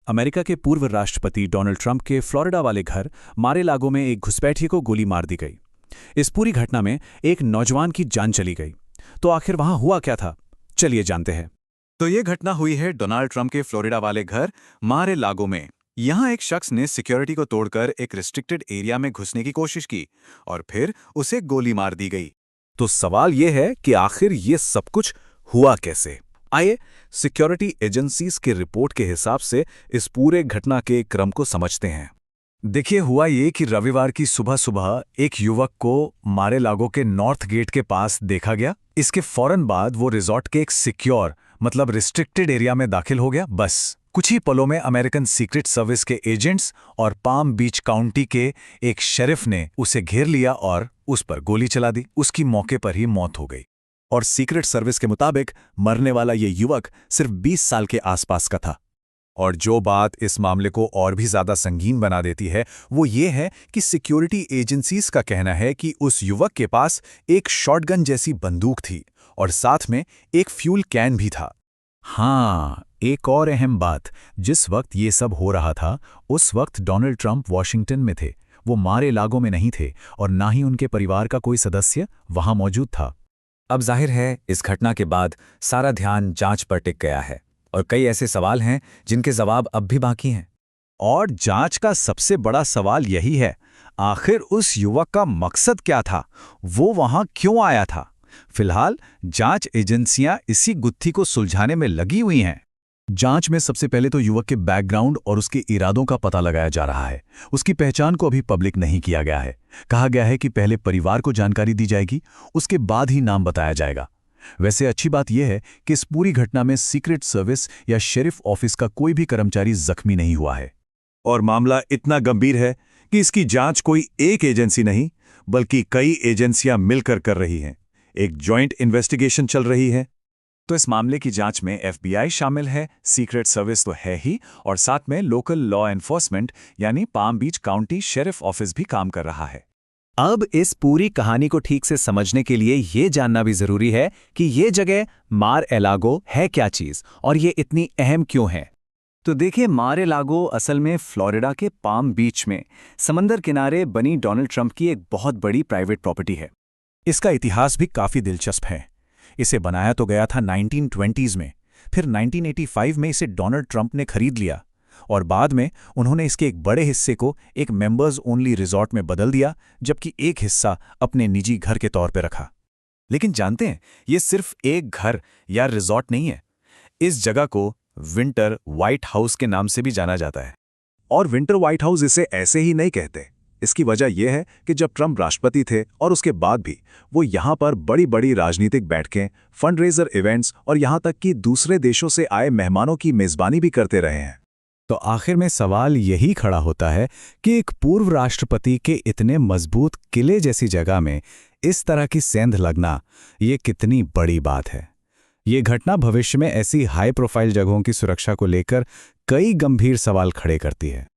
America के पूर्व राष्ट्रपति डोनाल्ड ट्रंप के फ्लोरिडा वाले घर मार-ए-लागो में एक घुसपैठिए को गोली मार दी गई। इस पूरी घटना में एक नौजवान की जान चली गई। तो आखिर वहां हुआ क्या था, चलिए जानते हैं। तो ये घटना हुई है डोनाल्ड ट्रंप के फ्लोरिडा वाले घर मार-ए-लागो में। यहाँ एक शख्स ने सिक्योरिटी को तोड़कर एक रिस्ट्रिक्टेड एरिया में घुसने की कोशिश की और फिर उसे गोली मार दी गई। तो सवाल ये है कि आखिर ये सब कुछ हुआ कैसे। आइए सिक्योरिटी एजेंसीज की रिपोर्ट के हिसाब से इस पूरे घटना के क्रम को समझते हैं। देखिए, हुआ ये कि रविवार की सुबह सुबह एक युवक को मार-ए-लागो के नॉर्थ गेट के पास देखा गया। इसके फौरन बाद वो रिजॉर्ट के एक सिक्योर मतलब रिस्ट्रिक्टेड एरिया में दाखिल हो गया। बस कुछ ही पलों में अमेरिकन सीक्रेट सर्विस के एजेंट्स और पाम बीच काउंटी के एक शेरिफ ने उसे घेर लिया और उस पर गोली चला दी। उसकी मौके पर ही मौत हो गई। और सीक्रेट सर्विस के मुताबिक मरने वाला ये युवक सिर्फ 20 साल के आसपास का था। और जो बात इस मामले को और भी ज्यादा संगीन बना देती है वो ये है कि सिक्योरिटी एजेंसीज का कहना है कि उस युवक के पास एक शॉटगन जैसी बंदूक थी और साथ में एक फ्यूल कैन भी था। हाँ, एक और अहम बात, जिस वक्त ये सब हो रहा था उस वक्त डोनाल्ड ट्रंप वॉशिंगटन में थे। वो मार-ए-लागो में नहीं थे और ना ही उनके परिवार का कोई सदस्य वहां मौजूद था। अब जाहिर है इस घटना के बाद सारा ध्यान जांच पर टिक गया है और कई ऐसे सवाल हैं जिनके जवाब अब भी बाकी हैं। और जांच का सबसे बड़ा सवाल यही है, आखिर उस युवक का मकसद क्या था, वो वहां क्यों आया था। फिलहाल जांच एजेंसियां इसी गुत्थी को सुलझाने में लगी हुई हैं। जांच में सबसे पहले तो युवक के बैकग्राउंड और उसके इरादों का पता लगाया जा रहा है। उसकी पहचान को अभी पब्लिक नहीं किया गया है। कहा गया है कि पहले परिवार को जानकारी दी जाएगी, उसके बाद ही नाम बताया जाएगा। वैसे अच्छी बात यह है कि इस पूरी घटना में सीक्रेट सर्विस या शेरिफ ऑफिस का कोई भी कर्मचारी जख्मी नहीं हुआ है। और मामला इतना गंभीर है कि इसकी जांच कोई एक एजेंसी नहीं बल्कि कई एजेंसियां मिलकर कर रही हैं। एक जॉइंट इन्वेस्टिगेशन चल रही है। तो इस मामले की जांच में FBI शामिल है, सीक्रेट सर्विस तो है ही, और साथ में लोकल लॉ एनफोर्समेंट यानी पाम बीच काउंटी शेरिफ ऑफिस भी काम कर रहा है। अब इस पूरी कहानी को ठीक से समझने के लिए ये जानना भी जरूरी है कि ये जगह मार-ए-लागो है क्या चीज और ये इतनी अहम क्यों है। तो देखिए, मार-ए-लागो असल में फ्लोरिडा के पाम बीच में समंदर किनारे बनी डोनाल्ड ट्रंप की एक बहुत बड़ी प्राइवेट प्रॉपर्टी है। इसका इतिहास भी काफी दिलचस्प है। इसे बनाया तो गया था 1920s में, फिर 1985 में इसे डोनाल्ड ट्रंप ने खरीद लिया और बाद में उन्होंने इसके एक बड़े हिस्से को एक मेंबर्स ओनली रिजॉर्ट में बदल दिया, जबकि एक हिस्सा अपने निजी घर के तौर पर रखा। लेकिन जानते हैं, ये सिर्फ एक घर या रिजॉर्ट नहीं है। इस जगह को विंटर व्हाइट हाउस के नाम से भी जाना जाता है। और विंटर व्हाइट हाउस इसे ऐसे ही नहीं कहते। इसकी वजह यह है कि जब ट्रंप राष्ट्रपति थे और उसके बाद भी वो यहाँ पर बड़ी बड़ी राजनीतिक बैठकें, फंडरेजर इवेंट्स और यहाँ तक कि दूसरे देशों से आए मेहमानों की मेजबानी भी करते रहे हैं। तो आखिर में सवाल यही खड़ा होता है कि एक पूर्व राष्ट्रपति के इतने मजबूत किले जैसी जगह में इस तरह की सेंध लगना, ये कितनी बड़ी बात है। ये घटना भविष्य में ऐसी हाई प्रोफाइल जगहों की सुरक्षा को लेकर कई गंभीर सवाल खड़े करती है।